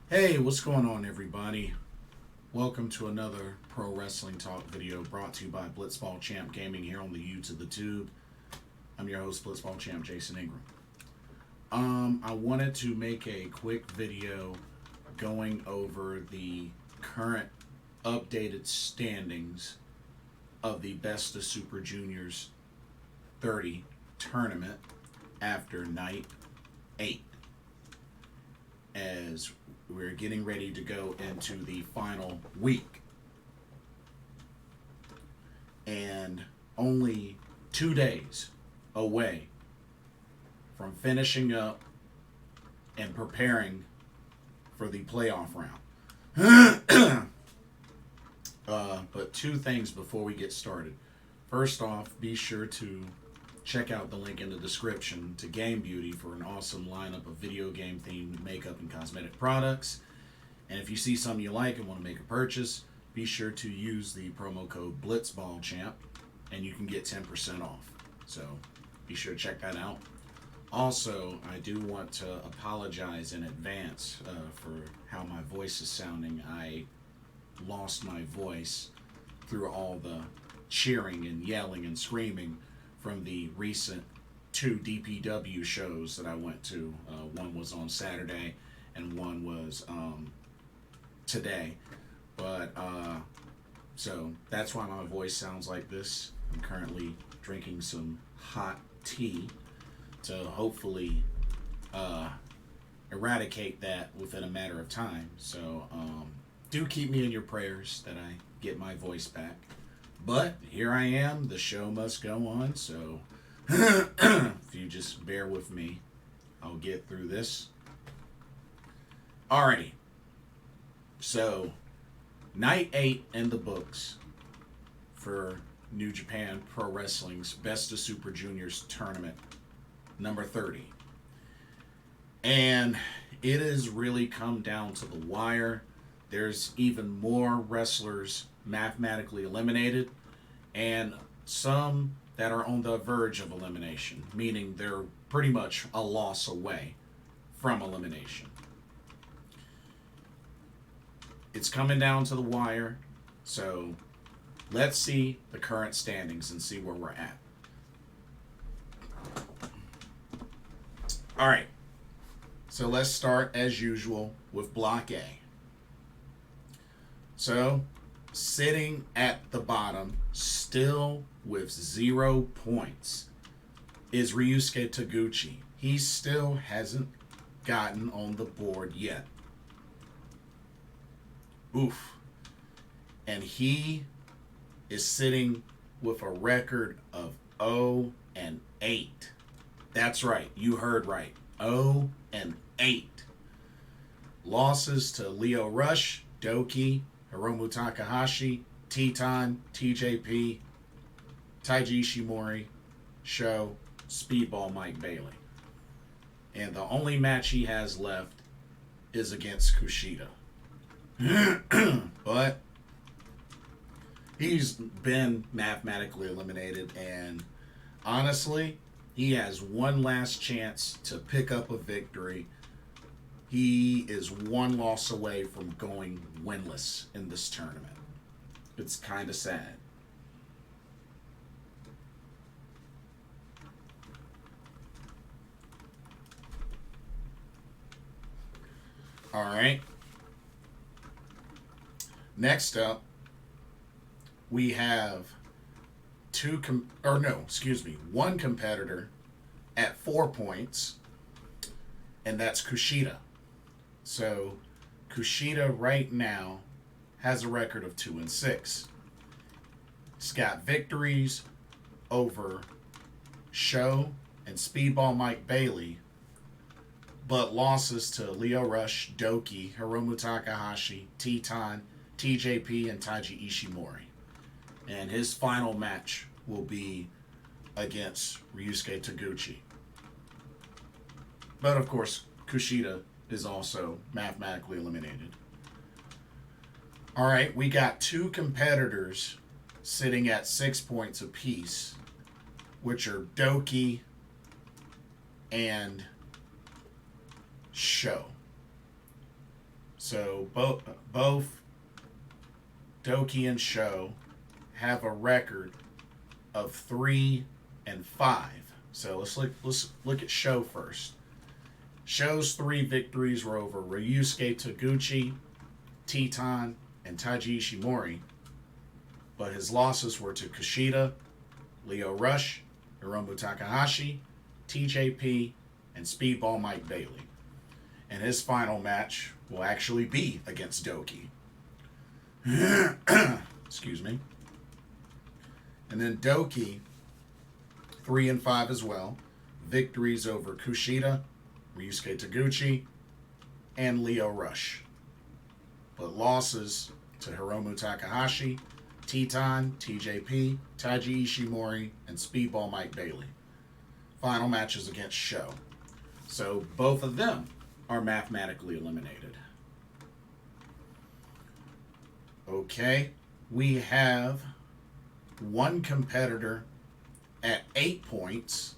Hey, what's going on, everybody? Welcome to another Pro Wrestling Talk video brought to you by Blitzball Champ Gaming here on the YouTube. The Tube. I'm your host, Blitzball Champ Jason Ingram. I wanted to make a quick video going over the current updated standings of the Best of Super Juniors 30 tournament after night 8, as we're getting ready to go into the final week. And only 2 days away from finishing up and preparing for the playoff round. But two things before we get started. First off, be sure to check out the link in the description to Game Beauty for an awesome lineup of video game themed makeup and cosmetic products. And if you see something you like and want to make a purchase, be sure to use the promo code BlitzballChamp and you can get 10% off. So be sure to check that out. Also, I do want to apologize in advance for how my voice is sounding. I lost my voice through all the cheering and yelling and screaming from the recent 2 DPW shows that I went to. One was on Saturday and one was today. But so that's why my voice sounds like this. I'm currently drinking some hot tea to hopefully eradicate that within a matter of time. So do keep me in your prayers that I get my voice back. But here I am. The show must go on. So if you just bear with me, I'll get through this. Alrighty. So night 8 in the books for New Japan Pro Wrestling's Best of Super Juniors tournament number 30. And it has really come down to the wire. There's even more wrestlers mathematically eliminated and some that are on the verge of elimination, meaning they're pretty much a loss away from elimination. It's coming down to the wire, so let's see the current standings and see where we're at. All right, so let's start as usual with Block A. So, sitting at the bottom, still with 0 points, is Ryusuke Taguchi. He still hasn't gotten on the board yet. Oof. And he is sitting with a record of 0-8. That's right, you heard right. 0-8. Losses to Leo Rush, Doki, Hiromu Takahashi, Teton, TJP, Taiji Ishimori, Sho, Speedball Mike Bailey. And the only match he has left is against Kushida. But he's been mathematically eliminated, and honestly, he has one last chance to pick up a victory. He is one loss away from going winless in this tournament. It's kind of sad. All right. Next up, we have one competitor at 4 points, and that's Kushida. So Kushida right now has a record of 2-6. He's got victories over Sho and Speedball Mike Bailey, but losses to Leo Rush, Doki, Hiromu Takahashi, Teton, TJP, and Taiji Ishimori. And his final match will be against Ryusuke Taguchi. But of course, Kushida is also mathematically eliminated. All right, we got 2 competitors sitting at 6 points apiece, which are Doki and Sho. So both Doki and Sho have a record of 3-5. So let's look at Sho first. Sho's 3 victories were over Ryusuke Taguchi, Teton, and Taiji Ishimori, but his losses were to Kushida, Lio Rush, Hiromu Takahashi, TJP, and Speedball Mike Bailey. And his final match will actually be against Doki. Excuse me. And then Doki, 3-5 as well. Victories over Kushida, Ryusuke Taguchi, and Lio Rush. But losses to Hiromu Takahashi, Teton, TJP, Taiji Ishimori, and Speedball Mike Bailey. Final matches against Sho. So both of them are mathematically eliminated. Okay, we have one competitor at 8 points,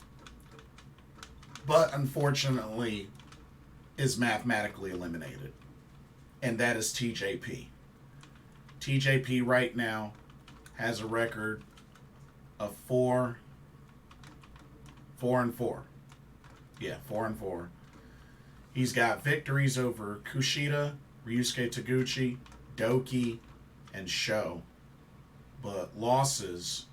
but unfortunately is mathematically eliminated, and that is TJP. TJP right now has a record of 4-4. Yeah, 4-4. He's got victories over Kushida, Ryusuke Taguchi, Doki, and Sho, but losses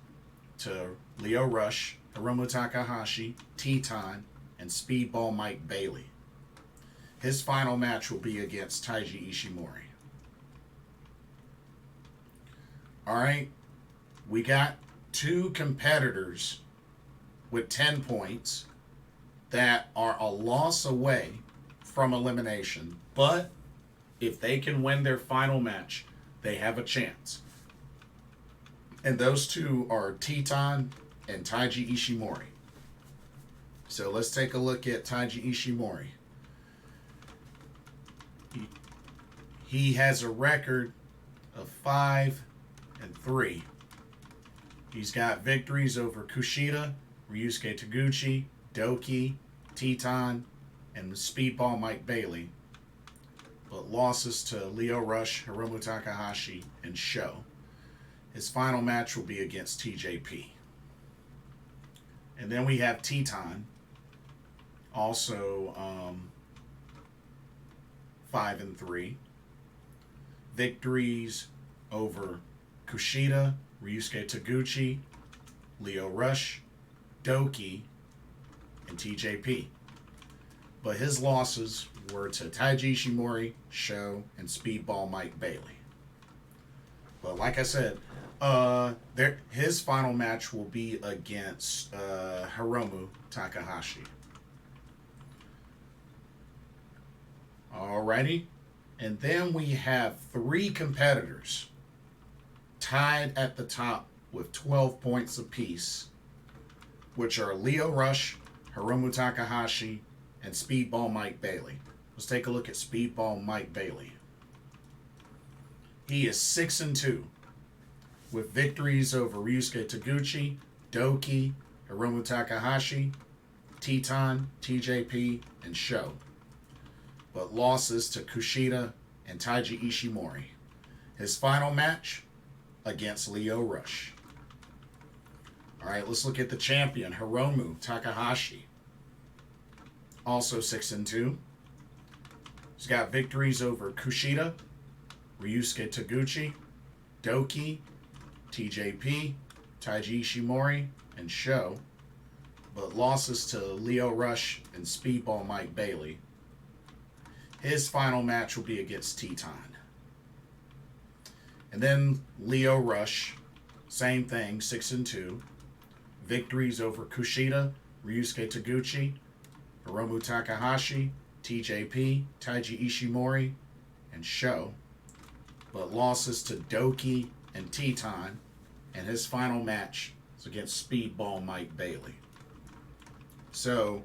to Lio Rush, Hiromu Takahashi, Teton, and Speedball Mike Bailey. His final match will be against Taiji Ishimori. Alright, we got 2 competitors with 10 points that are a loss away from elimination, but if they can win their final match, they have a chance. And those 2 are Teton and Taiji Ishimori. So let's take a look at Taiji Ishimori. He has a record of 5-3. He's got victories over Kushida, Ryusuke Taguchi, Doki, Teton, and Speedball Mike Bailey, but losses to Lio Rush, Hiromu Takahashi, and Sho. His final match will be against TJP. And then we have Teton, also 5-3. Victories over Kushida, Ryusuke Taguchi, Lio Rush, Doki, and TJP. But his losses were to Taiji Ishimori, Sho, and Speedball Mike Bailey. But like I said, his final match will be against Hiromu Takahashi. Alrighty. And then we have 3 competitors tied at the top with 12 points apiece, which are Lio Rush, Hiromu Takahashi, and Speedball Mike Bailey. Let's take a look at Speedball Mike Bailey. He is 6-2 with victories over Ryusuke Taguchi, Doki, Hiromu Takahashi, Teton, TJP, and Sho, but losses to Kushida and Taiji Ishimori. His final match against Lio Rush. Alright, let's look at the champion, Hiromu Takahashi. Also 6-2. He's got victories over Kushida, Ryusuke Taguchi, Doki, TJP, Taiji Ishimori, and Sho, but losses to Lio Rush and Speedball Mike Bailey. His final match will be against Teton. And then Lio Rush, same thing, 6-2. Victories over Kushida, Ryusuke Taguchi, Hiromu Takahashi, TJP, Taiji Ishimori, and Sho, but losses to Doki and Teton, and his final match is against Speedball Mike Bailey. So,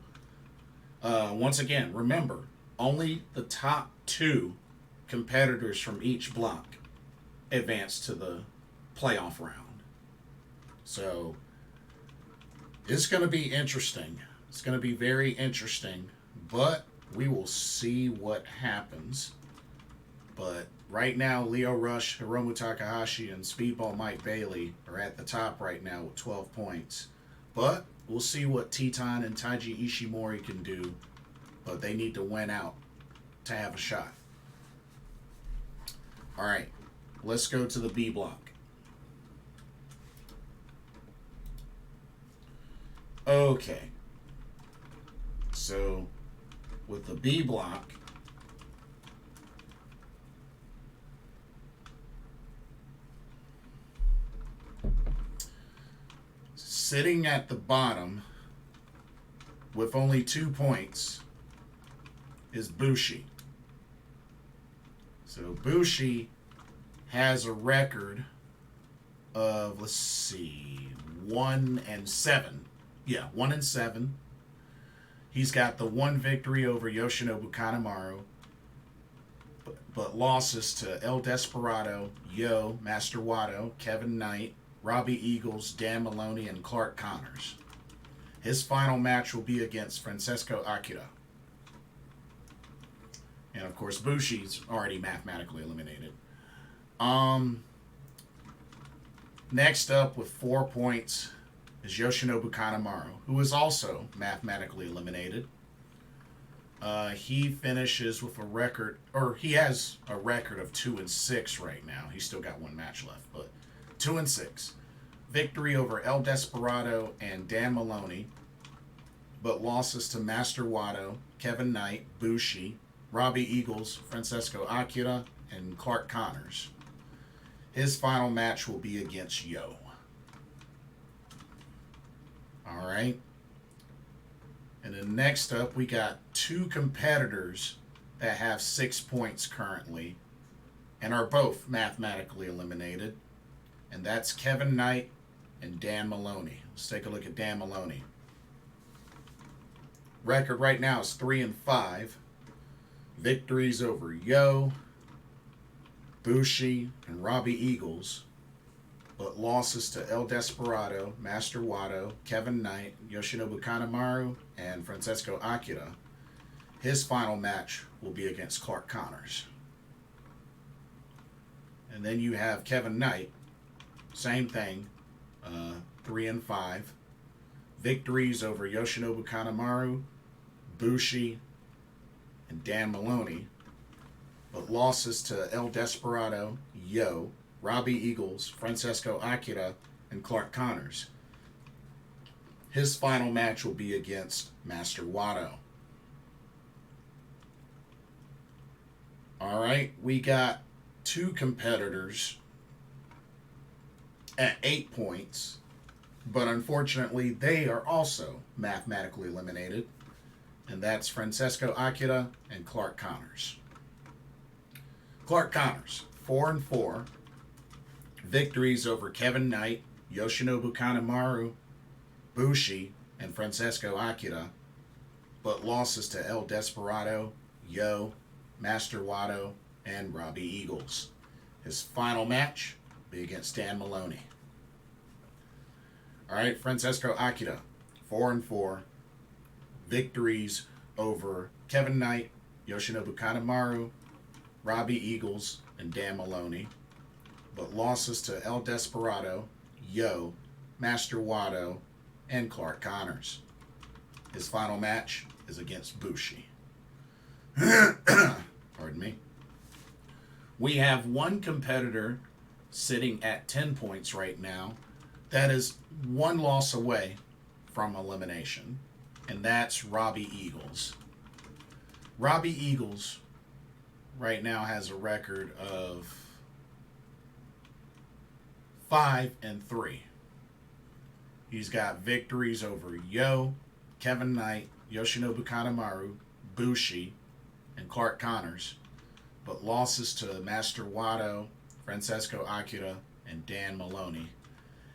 once again, remember, only the top 2 competitors from each block advance to the playoff round. So, it's going to be interesting. It's going to be very interesting, but we will see what happens. But right now, Leo Rush, Hiromu Takahashi, and Speedball Mike Bailey are at the top right now with 12 points. But we'll see what Teton and Taiji Ishimori can do. But they need to win out to have a shot. All right, let's go to the B block. Okay. So, with the B block, sitting at the bottom with only 2 points is Bushi. So Bushi has a record of, let's see, 1-7. Yeah, 1-7. He's got the one victory over Yoshinobu Kanemaru, but losses to El Desperado, Yo, Master Wato, Kevin Knight, Robbie Eagles, Dan Maloney, and Clark Connors. His final match will be against Francesco Akira. And of course, Bushi's already mathematically eliminated. Next up with 4 points is Yoshinobu Kanemaru, who is also mathematically eliminated. He finishes with a record, or he has a record of 2-6 right now. He's still got one match left, but 2-6. Victory over El Desperado and Dan Maloney, but losses to Master Wato, Kevin Knight, Bushi, Robbie Eagles, Francesco Akira, and Clark Connors. His final match will be against Yo. All right. And then next up, we got 2 competitors that have 6 points currently and are both mathematically eliminated. And that's Kevin Knight and Dan Maloney. Let's take a look at Dan Maloney. Record right now is 3-5. Victories over Yo, Bushi, and Robbie Eagles, but losses to El Desperado, Master Wato, Kevin Knight, Yoshinobu Kanemaru, and Francesco Akira. His final match will be against Clark Connors. And then you have Kevin Knight, same thing, 3-5. Victories over Yoshinobu Kanemaru, Bushi, and Dan Maloney, but losses to El Desperado, Yo, Robbie Eagles, Francesco Akira, and Clark Connors. His final match will be against Master Wato. All right, we got 2 competitors at 8 points, but unfortunately they are also mathematically eliminated, and that's Francesco Akira and Clark Connors. Clark Connors, 4-4. Victories over Kevin Knight, Yoshinobu Kanemaru, Bushi, and Francesco Akira, but losses to El Desperado, Yo, Master Wato, and Robbie Eagles. His final match will be against Dan Maloney. All right, Francesco Akira, 4-4. Victories over Kevin Knight, Yoshinobu Kanemaru, Robbie Eagles, and Dan Maloney, but losses to El Desperado, Yo, Master Wato, and Clark Connors. His final match is against Bushi. Pardon me. We have one competitor sitting at 10 points right now that is 1 loss away from elimination, and that's Robbie Eagles. Robbie Eagles right now has a record of 5-3. He's got victories over Yo, Kevin Knight, Yoshinobu Kanemaru, Bushi, and Clark Connors, but losses to Master Wato, Francesco Akira, and Dan Maloney.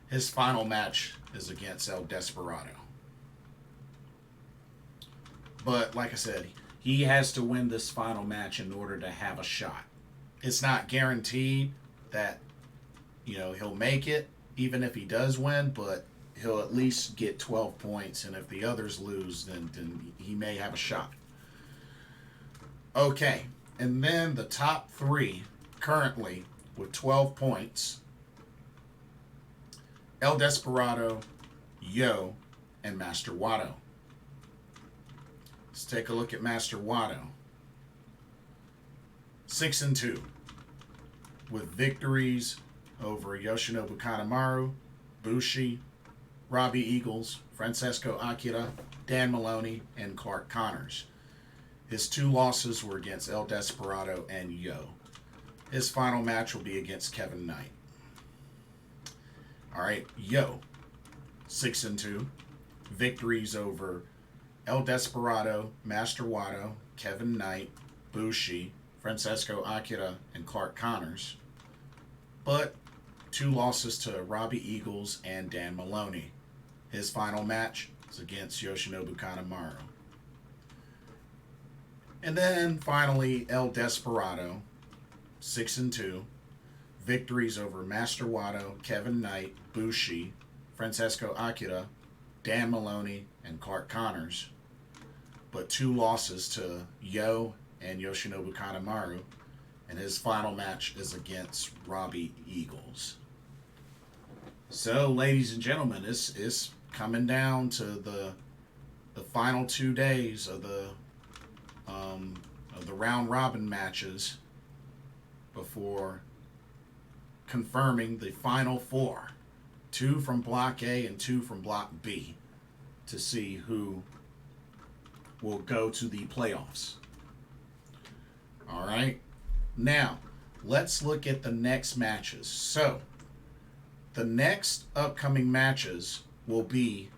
His final match is against El Desperado. But like I said, he has to win this final match in order to have a shot. It's not guaranteed that, he'll make it, even if he does win, but he'll at least get 12 points, and if the others lose, then he may have a shot. Okay, And then the top three currently with 12 points: El Desperado, Yo, and Master Watto. Let's take a look at Master Watto. 6-2 with victories over Yoshinobu Kanemaru, Bushi, Robbie Eagles, Francesco Akira, Dan Maloney, and Clark Connors. His two losses were against El Desperado and Yo. His final match will be against Kevin Knight. All right, Yo, 6-2. Victories over El Desperado, Master Watto, Kevin Knight, Bushi, Francesco Akira, and Clark Connors. But two losses to Robbie Eagles and Dan Maloney. His final match is against Yoshinobu Kanemaru. And then finally, El Desperado, 6-2. Victories over Master Watto, Kevin Knight, Bushi, Francesco Akira, Dan Maloney, and Clark Connors. But two losses to Yo and Yoshinobu Kanemaru. And his final match is against Robbie Eagles. So, ladies and gentlemen, this is coming down to the final 2 days of the round robin matches before confirming the final four, 2 from Block A and 2 from Block B, to see who will go to the playoffs. All right. Now, let's look at the next matches. So, the next upcoming matches will be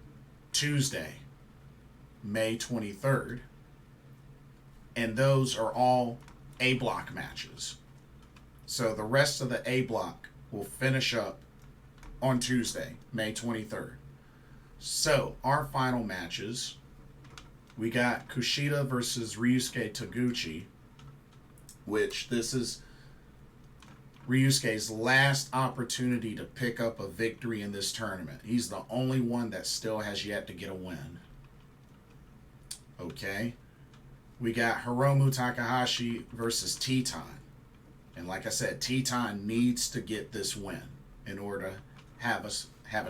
Tuesday, May 23rd. And those are all A block matches. So the rest of the A block will finish up on Tuesday, May 23rd. So our final matches, we got Kushida versus Ryusuke Taguchi, which this is Ryusuke's last opportunity to pick up a victory in this tournament. He's the only one that still has yet to get a win. Okay. We got Hiromu Takahashi versus Teton. And like I said, Teton needs to get this win in order to have a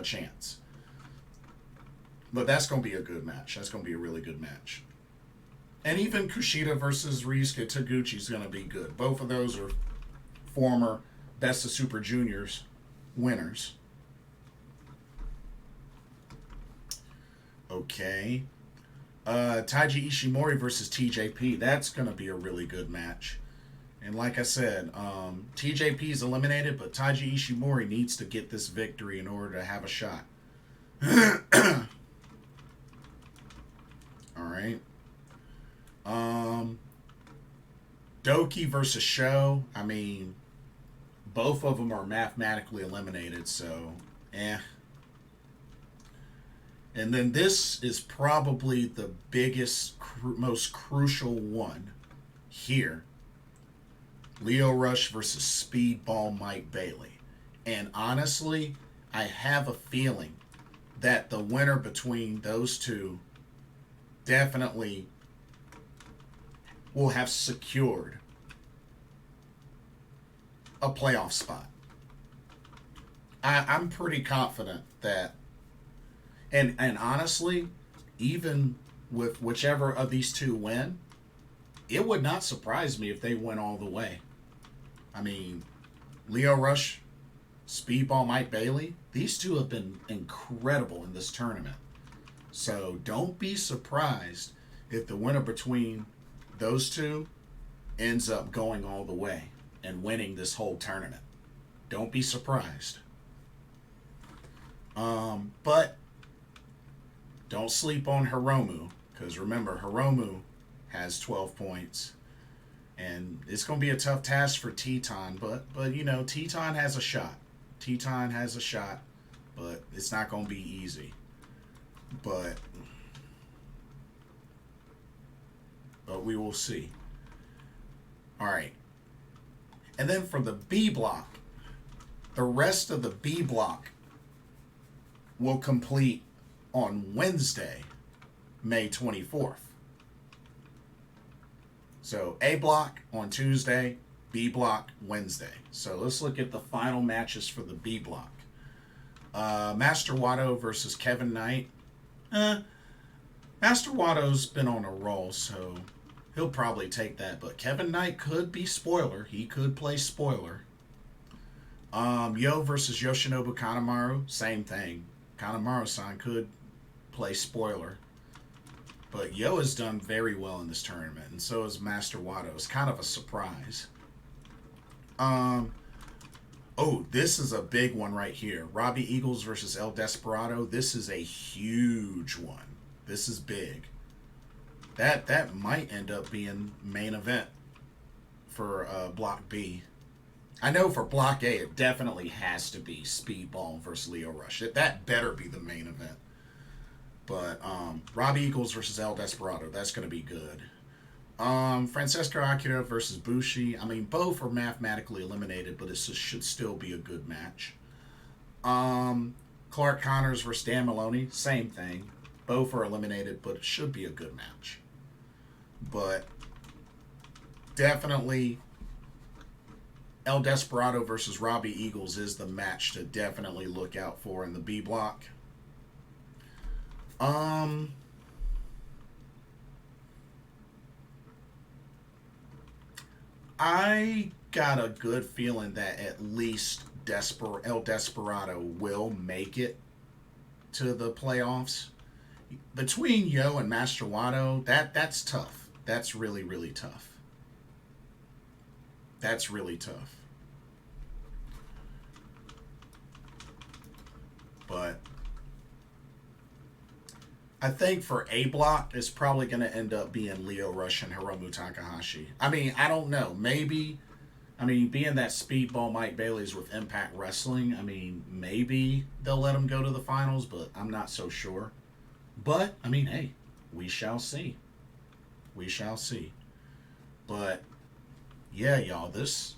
chance. But that's going to be a good match. That's going to be a really good match. And even Kushida versus Ryusuke Taguchi is going to be good. Both of those are former Best of Super Juniors winners. Okay. Taiji Ishimori versus TJP. That's going to be a really good match. And like I said, TJP is eliminated, but Taiji Ishimori needs to get this victory in order to have a shot. All right. Doki versus Sho. I mean, both of them are mathematically eliminated, so And then this is probably the biggest, most crucial one here. Leo Rush versus Speedball Mike Bailey. And honestly, I have a feeling that the winner between those two definitely will have secured a playoff spot. I'm pretty confident that, and honestly, even with whichever of these two win, it would not surprise me if they went all the way. I mean, Leo Rush, Speedball Mike Bailey, these two have been incredible in this tournament. So don't be surprised if the winner between those two ends up going all the way and winning this whole tournament. Don't be surprised. But don't sleep on Hiromu, because remember, Hiromu has 12 points. And it's going to be a tough task for Teton, but you know, Teton has a shot. Teton has a shot, but it's not going to be easy. But we will see. All right. And then for the B block, the rest of the B block will complete on Wednesday, May 24th. So A block on Tuesday, B block Wednesday. So let's look at the final matches for the B block. Master Watto versus Kevin Knight. Master Watto's been on a roll, so he'll probably take that. But Kevin Knight could be spoiler. He could play spoiler. Yo versus Yoshinobu Kanemaru. Same thing. Kanemaru-san could play spoiler. But Yo has done very well in this tournament, and so has Master Watto. It's kind of a surprise. Oh, this is a big one right here. Robbie Eagles versus El Desperado. This is a huge one. This is big. That might end up being main event for Block B. I know for Block A, it definitely has to be Speedball versus Leo Rush. That better be the main event. But Robbie Eagles versus El Desperado, that's going to be good. Francesco Akira versus Bushi. I mean, both are mathematically eliminated, but it should still be a good match. Clark Connors versus Dan Maloney, same thing. Both are eliminated, but it should be a good match. But definitely El Desperado versus Robbie Eagles is the match to definitely look out for in the B block. I got a good feeling that at least El Desperado will make it to the playoffs. Between Yo and Master Watto, that's tough. That's really, really tough. That's really tough. But I think for A block, it's probably going to end up being Leo Rush and Hiromu Takahashi. I mean, I don't know. Maybe, I mean, being that Speedball Mike Bailey's with Impact Wrestling, I mean, maybe they'll let him go to the finals, but I'm not so sure. But, I mean, hey, we shall see. We shall see. But, yeah, y'all, this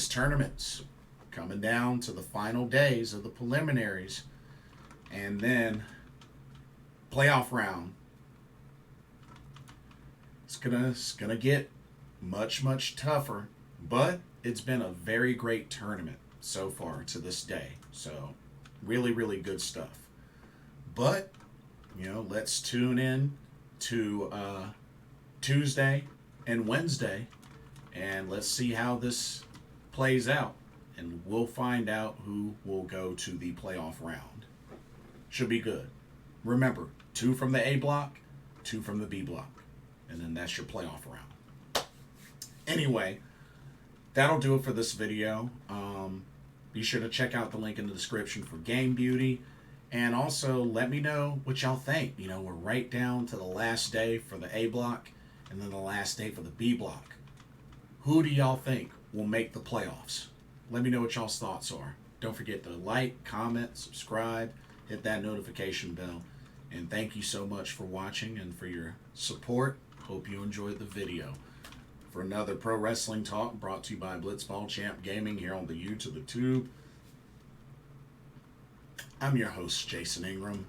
tournament's coming down to the final days of the preliminaries. And then playoff round. It's gonna get much tougher, but it's been a very great tournament so far to this day. So really good stuff. But let's tune in to Tuesday and Wednesday, and let's see how this plays out, and we'll find out who will go to the playoff round. Should be good. Remember, 2 from the A block, 2 from the B block. And then that's your playoff round. Anyway, that'll do it for this video. Be sure to check out the link in the description for Game Beauty. And also, let me know what y'all think. We're right down to the last day for the A block and then the last day for the B block. Who do y'all think will make the playoffs? Let me know what y'all's thoughts are. Don't forget to like, comment, subscribe, hit that notification bell. And thank you so much for watching and for your support. Hope you enjoyed the video. For another Pro Wrestling Talk brought to you by Blitzball Champ Gaming here on the YouTube. I'm your host, Jason Ingram.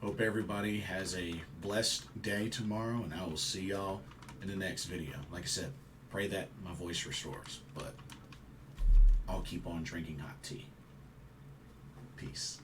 Hope everybody has a blessed day tomorrow, and I will see y'all in the next video. Like I said, pray that my voice restores, but I'll keep on drinking hot tea. Peace.